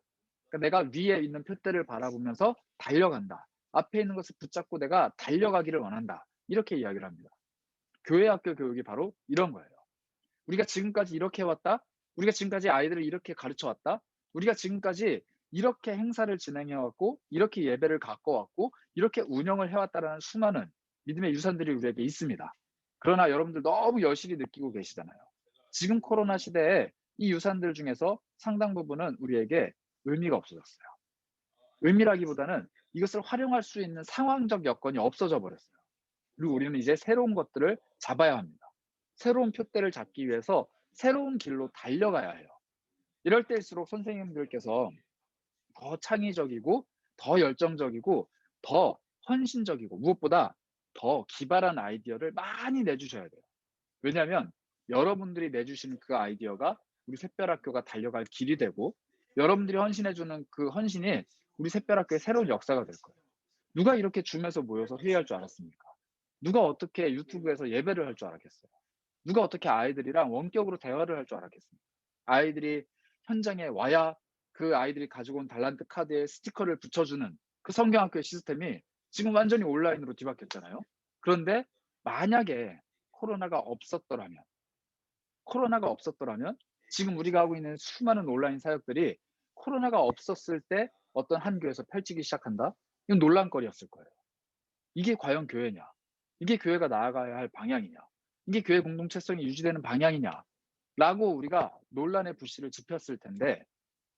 그러니까 내가 위에 있는 표대를 바라보면서 달려간다. 앞에 있는 것을 붙잡고 내가 달려가기를 원한다. 이렇게 이야기를 합니다. 교회 학교 교육이 바로 이런 거예요. 우리가 지금까지 이렇게 해왔다. 우리가 지금까지 아이들을 이렇게 가르쳐 왔다. 우리가 지금까지 이렇게 행사를 진행해 왔고 이렇게 예배를 갖고 왔고 이렇게 운영을 해왔다라는 수많은 믿음의 유산들이 우리에게 있습니다. 그러나 여러분들 너무 여실히 느끼고 계시잖아요. 지금 코로나 시대에 이 유산들 중에서 상당 부분은 우리에게 의미가 없어졌어요. 의미라기보다는 이것을 활용할 수 있는 상황적 여건이 없어져 버렸어요. 그리고 우리는 이제 새로운 것들을 잡아야 합니다. 새로운 표대를 잡기 위해서 새로운 길로 달려가야 해요. 이럴 때일수록 선생님들께서 더 창의적이고 더 열정적이고 더 헌신적이고 무엇보다 더 기발한 아이디어를 많이 내주셔야 돼요. 왜냐하면 여러분들이 내주시는 그 아이디어가 우리 샛별학교가 달려갈 길이 되고 여러분들이 헌신해 주는 그 헌신이 우리 샛별학교의 새로운 역사가 될 거예요. 누가 이렇게 줌에서 모여서 회의할 줄 알았습니까? 누가 어떻게 유튜브에서 예배를 할 줄 알았겠어요? 누가 어떻게 아이들이랑 원격으로 대화를 할 줄 알았겠습니까? 아이들이 현장에 와야 그 아이들이 가지고 온 달란트 카드에 스티커를 붙여주는 그 성경학교의 시스템이 지금 완전히 온라인으로 뒤바뀌었잖아요. 그런데 만약에 코로나가 없었더라면 코로나가 없었더라면 지금 우리가 하고 있는 수많은 온라인 사역들이 코로나가 없었을 때 어떤 한 교회에서 펼치기 시작한다? 이건 논란거리였을 거예요. 이게 과연 교회냐? 이게 교회가 나아가야 할 방향이냐? 이게 교회 공동체성이 유지되는 방향이냐? 라고 우리가 논란의 불씨를 지폈을 텐데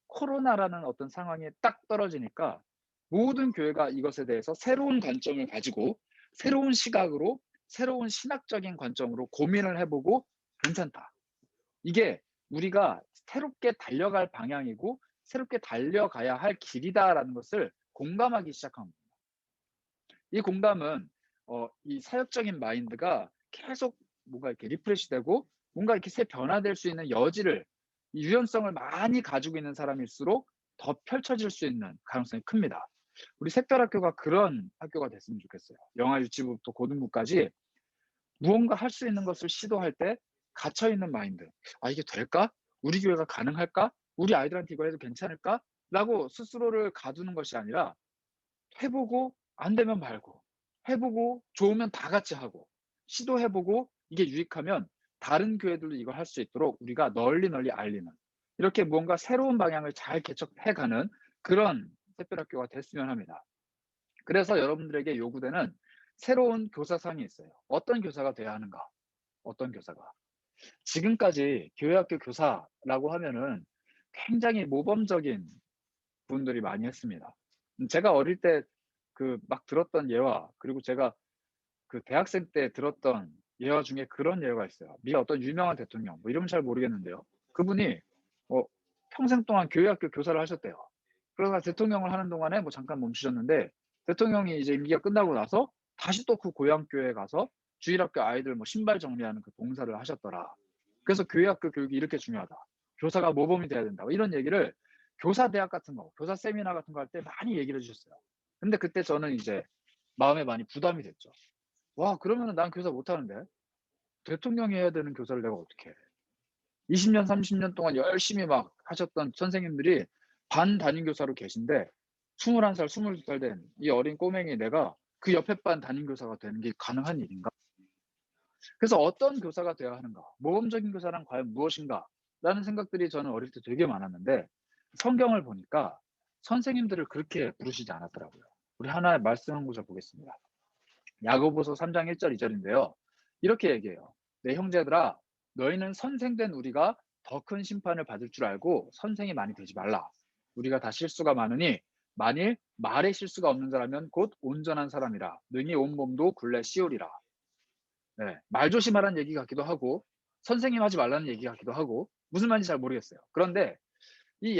코로나라는 어떤 상황에 딱 떨어지니까 모든 교회가 이것에 대해서 새로운 관점을 가지고 새로운 시각으로 새로운 신학적인 관점으로 고민을 해보고 괜찮다. 이게 우리가 새롭게 달려갈 방향이고 새롭게 달려가야 할 길이다라는 것을 공감하기 시작합니다. 이 공감은 이 사역적인 마인드가 계속 뭔가 이렇게 리프레시되고 뭔가 이렇게 새 변화될 수 있는 여지를 이 유연성을 많이 가지고 있는 사람일수록 더 펼쳐질 수 있는 가능성이 큽니다. 우리 샛별학교가 그런 학교가 됐으면 좋겠어요. 영아 유치부부터 고등부까지 무언가 할 수 있는 것을 시도할 때 갇혀 있는 마인드. '아 이게 될까? 우리 교회가 가능할까? 우리 아이들한테 이걸 해도 괜찮을까?' 라고 스스로를 가두는 것이 아니라 해 보고 안 되면 말고 해 보고 좋으면 다 같이 하고 시도해 보고 이게 유익하면 다른 교회들도 이걸 할 수 있도록 우리가 널리 널리 알리는 이렇게 무언가 새로운 방향을 잘 개척해 가는 그런 샛별학교가 됐으면 합니다. 그래서 여러분들에게 요구되는 새로운 교사상이 있어요. 어떤 교사가 돼야 하는가? 어떤 교사가. 지금까지 교회학교 교사라고 하면은 굉장히 모범적인 분들이 많이 했습니다. 제가 어릴 때 그 막 들었던 예화 그리고 제가 그 대학생 때 들었던 예화 중에 그런 예화가 있어요. 미 어떤 유명한 대통령 뭐 이름은 잘 모르겠는데요. 그분이 어 평생 동안 교회학교 교사를 하셨대요. 그러다가 대통령을 하는 동안에 뭐 잠깐 멈추셨는데 대통령이 이제 임기가 끝나고 나서 다시 또 그 고향 교회에 가서 주일학교 아이들 뭐 신발 정리하는 그 봉사를 하셨더라. 그래서 교회학교 교육이 이렇게 중요하다. 교사가 모범이 돼야 된다. 뭐 이런 얘기를 교사 대학 같은 거, 교사 세미나 같은 거 할 때 많이 얘기를 해 주셨어요. 근데 그때 저는 이제 마음에 많이 부담이 됐죠. '와 그러면은 난 교사 못 하는데.' 대통령이 해야 되는 교사를 내가 어떻게 해. 20년 30년 동안 열심히 막 하셨던 선생님들이 반 담임 교사로 계신데 21살 22살 된 이 어린 꼬맹이 내가 그 옆에 반 담임 교사가 되는 게 가능한 일인가? 그래서 '어떤 교사가 되어야 하는가? 모범적인 교사란 과연 무엇인가?'라는 생각들이 저는 어릴 때 되게 많았는데 성경을 보니까 선생님들을 그렇게 부르시지 않았더라고요. 우리 하나의 말씀 한 구절 보겠습니다. 야고보서 3장 1절 2 절인데요. 이렇게 얘기해요. "내 형제들아 너희는 선생된 우리가 더 큰 심판을 받을 줄 알고 선생이 많이 되지 말라. 우리가 다 실수가 많으니 만일 말에 실수가 없는 자라면 곧 온전한 사람이라 능히 온 몸도 굴레 씌우리라." 네. 말조심하라는 얘기 같기도 하고 선생님 하지 말라는 얘기 같기도 하고 무슨 말인지 잘 모르겠어요. 그런데 이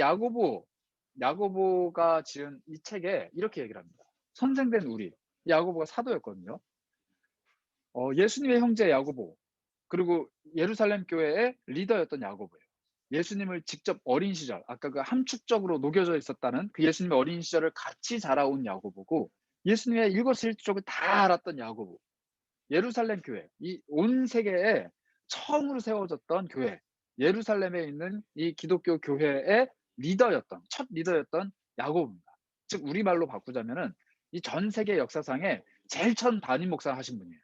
야고보가 지은 이 책에 이렇게 얘기를 합니다. 선생된 우리. 야고보가 사도였거든요. 예수님의 형제 야고보, 그리고 예루살렘 교회의 리더였던 야고보예요. 예수님을 직접 어린 시절, 아까 그 함축적으로 녹여져 있었다는 그 예수님의 어린 시절을 같이 자라온 야고보고 예수님의 일거수일투족을 다 알았던 야고보. 예루살렘 교회, 이 온 세계에 처음으로 세워졌던 교회, 예루살렘에 있는 이 기독교 교회의 리더였던, 첫 리더였던 야고보입니다. 즉 우리말로 바꾸자면은 이 전 세계 역사상에 제일 첫 담임 목사 하신 분이에요.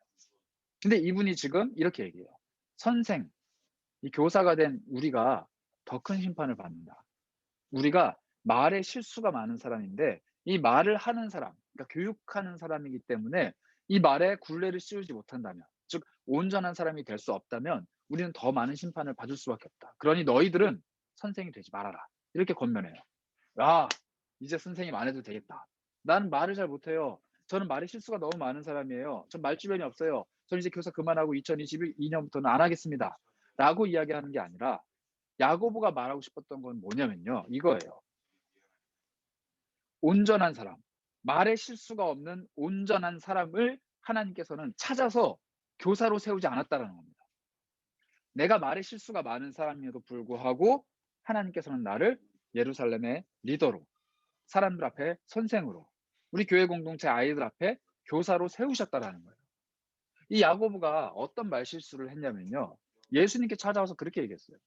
근데 이분이 지금 이렇게 얘기해요. "선생, 이 교사가 된 우리가 더 큰 심판을 받는다. 우리가 말에 실수가 많은 사람인데 이 말을 하는 사람, 그러니까 교육하는 사람이기 때문에 이 말에 굴레를 씌우지 못한다면, 즉 온전한 사람이 될 수 없다면 우리는 더 많은 심판을 받을 수밖에 없다. 그러니 너희들은 선생이 되지 말아라." 이렇게 권면해요. 야, 이제 선생님 안 해도 되겠다. 나는 말을 잘 못해요. 저는 말에 실수가 너무 많은 사람이에요. 전 말주변이 없어요. 전 이제 교사 그만하고 2022 년부터는 안 하겠습니다. 라고 이야기하는 게 아니라 야고보가 말하고 싶었던 건 뭐냐면요. 이거예요. 온전한 사람. 말에 실수가 없는 온전한 사람을 하나님께서는 찾아서 교사로 세우지 않았다라는 겁니다. 내가 말에 실수가 많은 사람임에도 불구하고 하나님께서는 나를 예루살렘의 리더로, 사람들 앞에 선생으로, 우리 교회 공동체 아이들 앞에 교사로 세우셨다라는 거예요. 이 야고보가 어떤 말실수를 했냐면요. 예수님께 찾아와서 그렇게 얘기했어요.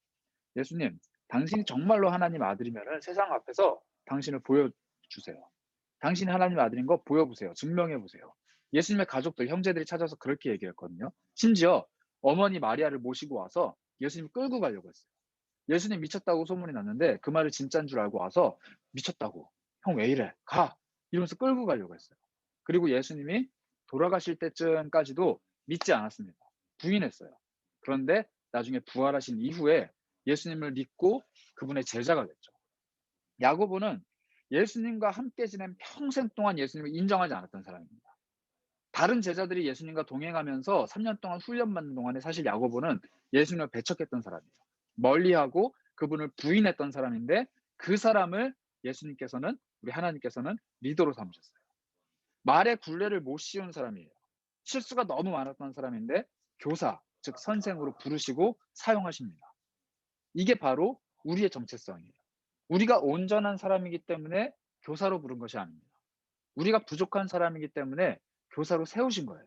"예수님, 당신이 정말로 하나님 아들이면은 세상 앞에서 당신을 보여주세요. 당신이 하나님 아들인 거 보여보세요. 증명해 보세요." 예수님의 가족들, 형제들이 찾아서 그렇게 얘기했거든요. 심지어 어머니 마리아를 모시고 와서 예수님 끌고 가려고 했어요. 예수님 미쳤다고 소문이 났는데 그 말을 진짠 줄 알고 와서 "미쳤다고. 형 왜 이래? 가." 이러면서 끌고 가려고 했어요. 그리고 예수님이 돌아가실 때쯤까지도 믿지 않았습니다. 부인했어요. 그런데 나중에 부활하신 이후에 예수님을 믿고 그분의 제자가 됐죠. 야고보는 예수님과 함께 지낸 평생 동안 예수님을 인정하지 않았던 사람입니다. 다른 제자들이 예수님과 동행하면서 3년 동안 훈련받는 동안에 사실 야고보는 예수님을 배척했던 사람이에요. 멀리하고 그분을 부인했던 사람인데 그 사람을 예수님께서는, 우리 하나님께서는 리더로 삼으셨어요. 말에 굴레를 못 씌운 사람이에요. 실수가 너무 많았던 사람인데 교사, 즉 선생으로 부르시고 사용하십니다. 이게 바로 우리의 정체성이에요. 우리가 온전한 사람이기 때문에 교사로 부른 것이 아닙니다. 우리가 부족한 사람이기 때문에 교사로 세우신 거예요.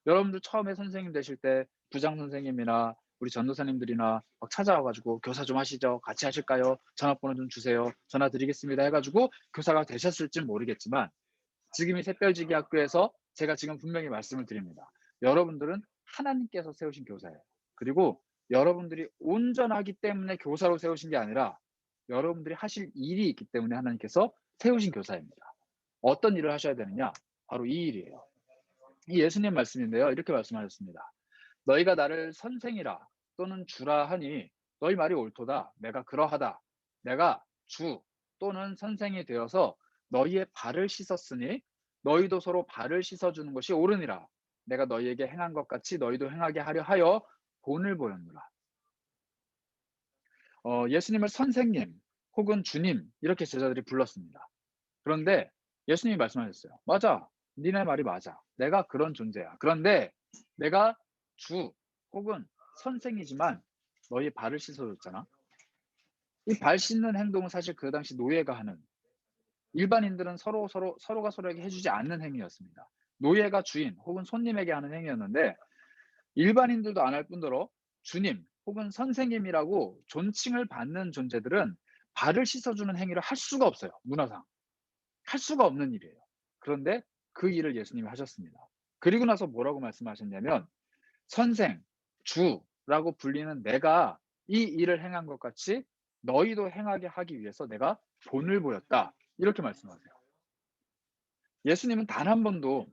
여러분들 처음에 선생님 되실 때 부장 선생님이나 우리 전도사님들이나 막 찾아와 가지고 "교사 좀 하시죠. 같이 하실까요? 전화번호 좀 주세요. 전화 드리겠습니다." 해 가지고 교사가 되셨을진 모르겠지만 지금 이 샛별지기 학교에서 제가 지금 분명히 말씀을 드립니다. 여러분들은 하나님께서 세우신 교사예요. 그리고 여러분들이 온전하기 때문에 교사로 세우신 게 아니라 여러분들이 하실 일이 있기 때문에 하나님께서 세우신 교사입니다. 어떤 일을 하셔야 되느냐? 바로 이 일이에요. 이 예수님 말씀인데요. 이렇게 말씀하셨습니다. "너희가 나를 선생이라 또는 주라 하니 너희 말이 옳도다. 내가 그러하다. 내가 주 또는 선생이 되어서 너희의 발을 씻었으니 너희도 서로 발을 씻어 주는 것이 옳으니라. 내가 너희에게 행한 것 같이 너희도 행하게 하려 하여 본을 보였노라." 예수님을 선생님 혹은 주님 이렇게 제자들이 불렀습니다. 그런데 예수님이 말씀하셨어요. "맞아. 니네 말이 맞아. 내가 그런 존재야. 그런데 내가 주 혹은 선생이지만 너희 발을 씻어 줬잖아." 이 발 씻는 행동은 사실 그 당시 노예가 하는, 일반인들은 서로가 서로에게 해 주지 않는 행위였습니다. 노예가 주인 혹은 손님에게 하는 행위였는데 일반인들도 안 할 뿐더러 주님 혹은 선생님이라고 존칭을 받는 존재들은 발을 씻어주는 행위를 할 수가 없어요. 문화상. 할 수가 없는 일이에요. 그런데 그 일을 예수님이 하셨습니다. 그리고 나서 뭐라고 말씀하셨냐면 선생, 주라고 불리는 내가 이 일을 행한 것 같이 너희도 행하게 하기 위해서 내가 본을 보였다. 이렇게 말씀하세요. 예수님은 단 한 번도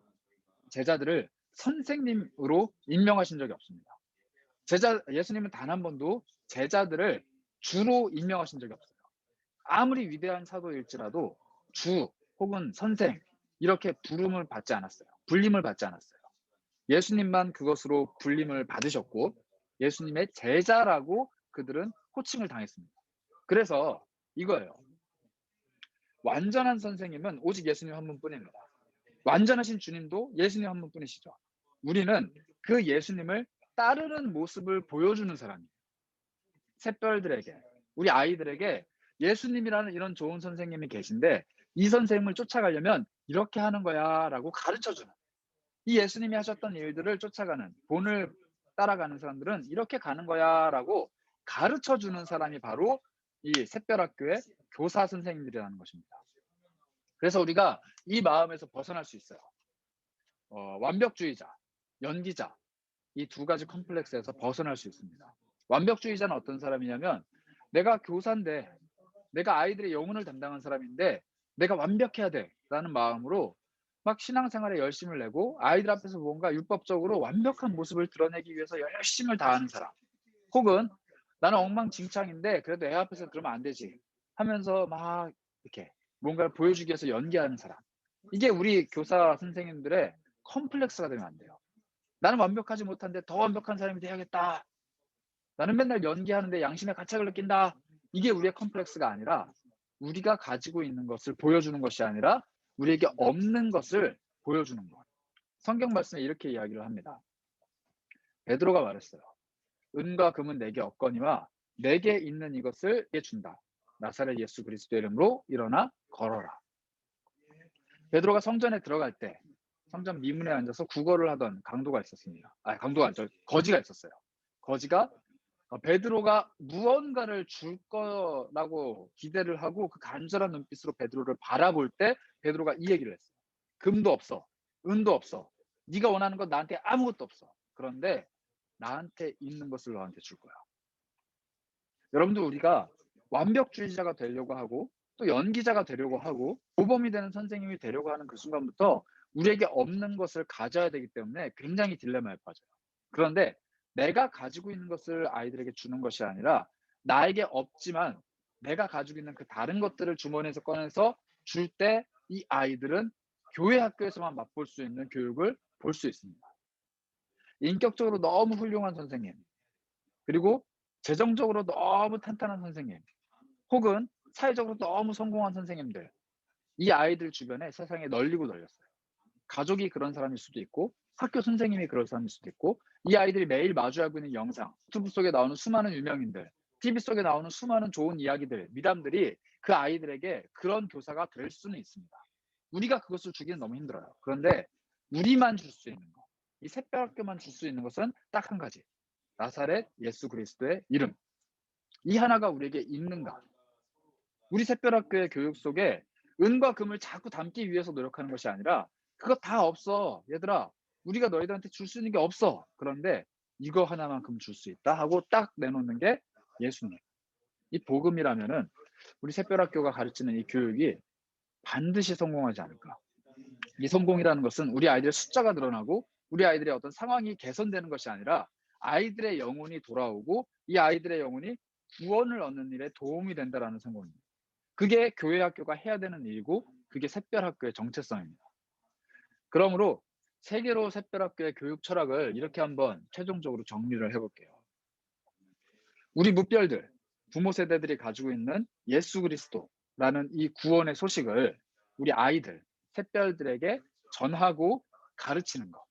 제자들을 선생님으로 임명하신 적이 없습니다. 예수님은 단 한 번도 제자들을 주로 임명하신 적이 없어요. 아무리 위대한 사도일지라도 주 혹은 선생 이렇게 부름을 받지 않았어요. 불림을 받지 않았어요. 예수님만 그것으로 불림을 받으셨고 예수님의 제자라고 그들은 호칭을 당했습니다. 그래서 이거예요. 완전한 선생님은 오직 예수님 한 분뿐입니다. 완전하신 주님도 예수님 한 분뿐이시죠. 우리는 그 예수님을 따르는 모습을 보여주는 사람이에요. 샛별들에게, 우리 아이들에게 예수님이라는 이런 좋은 선생님이 계신데 이 선생님을 쫓아가려면 이렇게 하는 거야라고 가르쳐주는, 이 예수님이 하셨던 일들을 쫓아가는, 본을 따라가는 사람들은 이렇게 가는 거야라고 가르쳐주는 사람이 바로 이 샛별학교의 교사 선생님들이라는 것입니다. 그래서 우리가 이 마음에서 벗어날 수 있어요. 완벽주의자, 연기자, 이 두 가지 컴플렉스에서 벗어날 수 있습니다. 완벽주의자는 어떤 사람이냐면 내가 교사인데, 내가 아이들의 영혼을 담당한 사람인데 내가 완벽해야 돼라는 마음으로 막 신앙생활에 열심을 내고 아이들 앞에서 뭔가 율법적으로 완벽한 모습을 드러내기 위해서 열심을 다하는 사람, 혹은 나는 엉망진창인데 그래도 애 앞에서 그러면 안 되지 하면서 막 이렇게 뭔가를 보여주기 위해서 연기하는 사람, 이게 우리 교사 선생님들의 컴플렉스가 되면 안 돼요. 나는 완벽하지 못한데 더 완벽한 사람이 돼야겠다. 나는 맨날 연기하는데 양심에 가책을 느낀다. 이게 우리의 컴플렉스가 아니라 우리가 가지고 있는 것을 보여주는 것이 아니라 우리에게 없는 것을 보여주는 것. 성경 말씀에 이렇게 이야기를 합니다. 베드로가 말했어요. 은과 금은 내게 없거니와 내게 있는 이것을 내게 준다. 나사렛 예수 그리스도 이름으로 일어나 걸어라. 베드로가 성전에 들어갈 때 성전 미문에 앉아서 구걸을 하던 강도가 있었습니다. 강도가 아니죠. 거지가 있었어요. 거지가 베드로가 무언가를 줄 거라고 기대를 하고 그 간절한 눈빛으로 베드로를 바라볼 때 베드로가 이 얘기를 했어요. 금도 없어. 은도 없어. 네가 원하는 건 나한테 아무것도 없어. 그런데 나한테 있는 것을 너한테 줄 거야. 여러분들, 우리가 완벽주의자가 되려고 하고 또 연기자가 되려고 하고 모범이 되는 선생님이 되려고 하는 그 순간부터 우리에게 없는 것을 가져야 되기 때문에 굉장히 딜레마에 빠져요. 그런데 내가 가지고 있는 것을 아이들에게 주는 것이 아니라 나에게 없지만 내가 가지고 있는 그 다른 것들을 주머니에서 꺼내서 줄 때 이 아이들은 교회 학교에서만 맛볼 수 있는 교육을 볼 수 있습니다. 인격적으로 너무 훌륭한 선생님, 그리고 재정적으로 너무 탄탄한 선생님, 혹은 사회적으로 너무 성공한 선생님들, 이 아이들 주변에 세상에 널리고 널렸어요. 가족이 그런 사람일 수도 있고 학교 선생님이 그런 사람일 수도 있고 이 아이들이 매일 마주하고 있는 영상, 유튜브 속에 나오는 수많은 유명인들, TV 속에 나오는 수많은 좋은 이야기들, 미담들이 그 아이들에게 그런 교사가 될 수는 있습니다. 우리가 그것을 주기는 너무 힘들어요. 그런데 우리만 줄 수 있는 것, 이 샛별학교만 줄 수 있는 것은 딱 한 가지, 나사렛 예수 그리스도의 이름, 이 하나가 우리에게 있는가. 우리 샛별학교의 교육 속에 은과 금을 자꾸 담기 위해서 노력하는 것이 아니라 그거 다 없어 얘들아, 우리가 너희들한테 줄 수 있는 게 없어, 그런데 이거 하나만큼 줄 수 있다 하고 딱 내놓는 게 예수님, 이 복음이라면은 우리 샛별학교가 가르치는 이 교육이 반드시 성공하지 않을까. 이 성공이라는 것은 우리 아이들의 숫자가 늘어나고 우리 아이들의 어떤 상황이 개선되는 것이 아니라 아이들의 영혼이 돌아오고 이 아이들의 영혼이 구원을 얻는 일에 도움이 된다라는 성공입니다. 그게 교회 학교가 해야 되는 일이고 그게 샛별학교의 정체성입니다. 그러므로 세계로 샛별학교의 교육 철학을 이렇게 한번 최종적으로 정리를 해볼게요. 우리 무별들, 부모 세대들이 가지고 있는 예수 그리스도라는 이 구원의 소식을 우리 아이들, 샛별들에게 전하고 가르치는 것.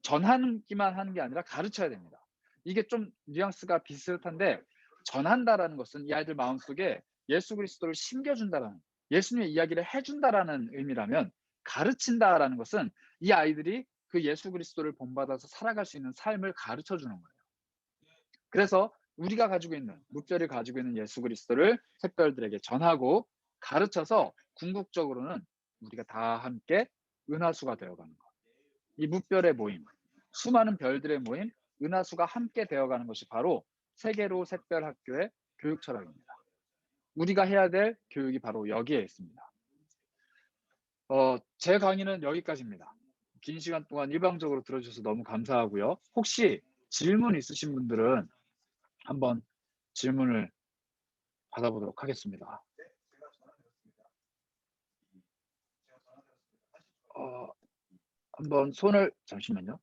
전하기만 하는 게 아니라 가르쳐야 됩니다. 이게 좀 뉘앙스가 비슷한데, 전한다라는 것은 이 아이들 마음속에 예수 그리스도를 심겨준다라는, 예수님의 이야기를 해준다라는 의미라면, 가르친다라는 것은 이 아이들이 그 예수 그리스도를 본받아서 살아갈 수 있는 삶을 가르쳐 주는 거예요. 그래서 우리가 가지고 있는, 무별이 가지고 있는 예수 그리스도를 샛별들에게 전하고 가르쳐서 궁극적으로는 우리가 다 함께 은하수가 되어가는 것. 이 무별의 모임, 수많은 별들의 모임, 은하수가 함께 되어가는 것이 바로 세계로 샛별 학교의 교육 철학입니다. 우리가 해야 될 교육이 바로 여기에 있습니다. 제 강의는 여기까지입니다. 긴 시간 동안 일방적으로 들어주셔서 너무 감사하고요. 혹시 질문 있으신 분들은 한번 질문을 받아보도록 하겠습니다. 한번 잠시만요.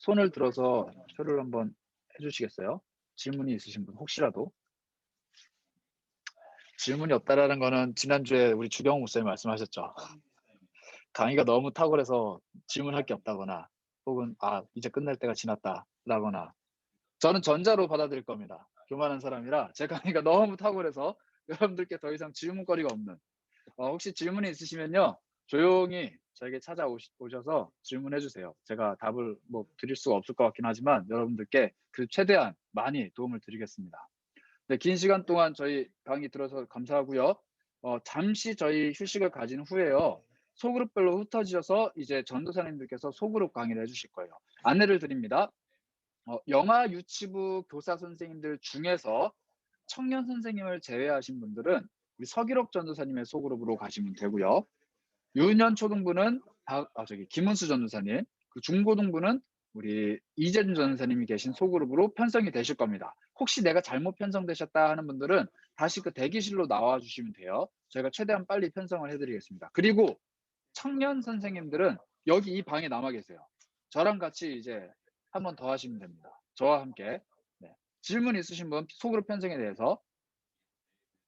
손을 들어서 표를 한번 해주시겠어요? 질문이 있으신 분 혹시라도. 질문이 없다라는 거는 지난주에 우리 주경 목사님 말씀하셨죠. 강의가 너무 탁월해서 질문할 게 없다거나 혹은 이제 끝날 때가 지났다라거나. 저는 전자로 받아들일 겁니다. 교만한 사람이라 제 강의가 너무 탁월해서 여러분들께 더 이상 질문거리가 없는, 혹시 질문이 있으시면요 조용히 저에게 찾아오셔서 질문해 주세요. 제가 답을 드릴 수가 없을 것 같긴 하지만 여러분들께 최대한 많이 도움을 드리겠습니다. 네, 긴 시간 동안 저희 강의 들어서 감사하고요. 잠시 저희 휴식을 가진 후에요. 소그룹별로 흩어지셔서 이제 전도사님들께서 소그룹 강의를 해주실 거예요. 안내를 드립니다. 영아 유치부 교사 선생님들 중에서 청년 선생님을 제외하신 분들은 우리 서기록 전도사님의 소그룹으로 가시면 되고요. 유년 초등부는 김은수 전도사님, 그 중고등부는 우리 이재준 전도사님이 계신 소그룹으로 편성이 되실 겁니다. 혹시 내가 잘못 편성되셨다 하는 분들은 다시 그 대기실로 나와 주시면 돼요. 저희가 최대한 빨리 편성을 해드리겠습니다. 그리고 청년 선생님들은 여기 이 방에 남아 계세요. 저랑 같이 이제 한 번 더 하시면 됩니다. 저와 함께. 네. 질문 있으신 분 소그룹 편성에 대해서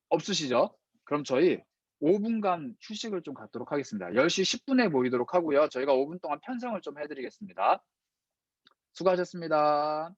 없으시죠? 그럼 저희 5분간 휴식을 좀 갖도록 하겠습니다. 10시 10분에 모이도록 하고요. 저희가 5분 동안 편성을 좀 해드리겠습니다. 수고하셨습니다.